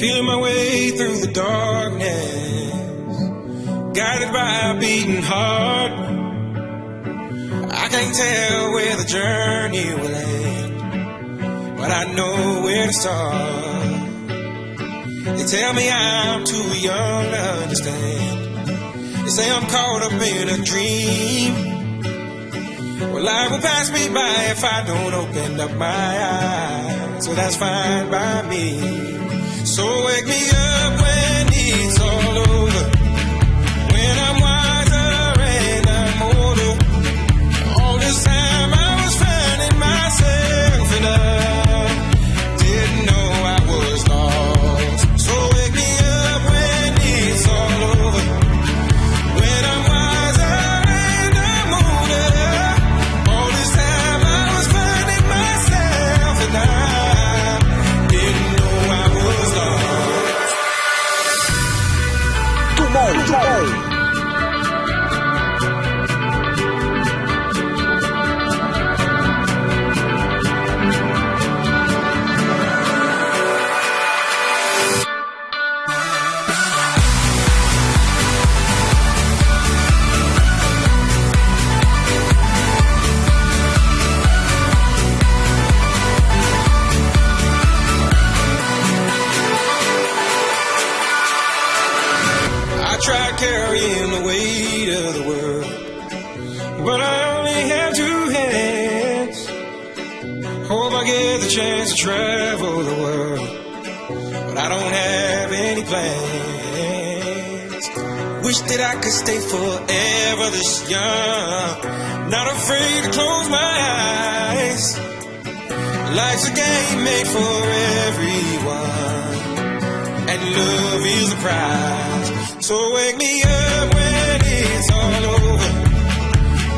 Feeling my way through the darkness, guided by a beating heart. I can't tell where the journey will end, but I know where to start. They tell me I'm too young to understand. They say I'm caught up in a dream. Well, life will pass me by if I don't open up my eyes. So that's fine by me. So wake me up when it's all over, when I'm wiser and I'm older. All this time I was finding myself and I didn't know I was lost. So wake me up when it's all over, when I'm wiser and I'm older. All this time I was finding myself and I didn't know I was lost. Tomorrow. Tried carrying the weight of the world, but I only have two hands. Hope I get the chance to travel the world, but I don't have any plans. Wish that I could stay forever this young, not afraid to close my eyes. Life's a game made for everyone, and love is the prize. So wake me up when it's all over,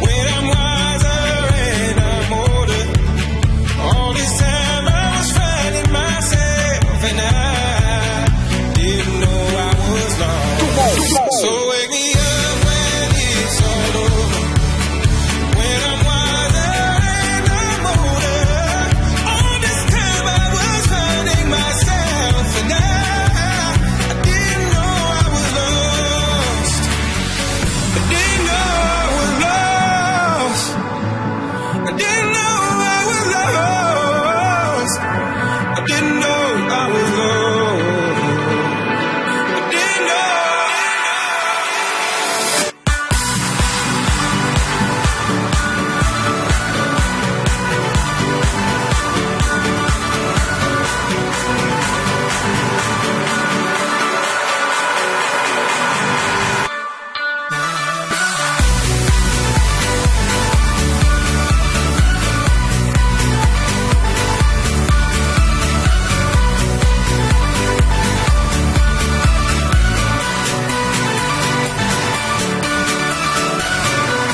when I'm wiser and I'm older. All this time I was finding myself and I didn't know I was lost. So wake me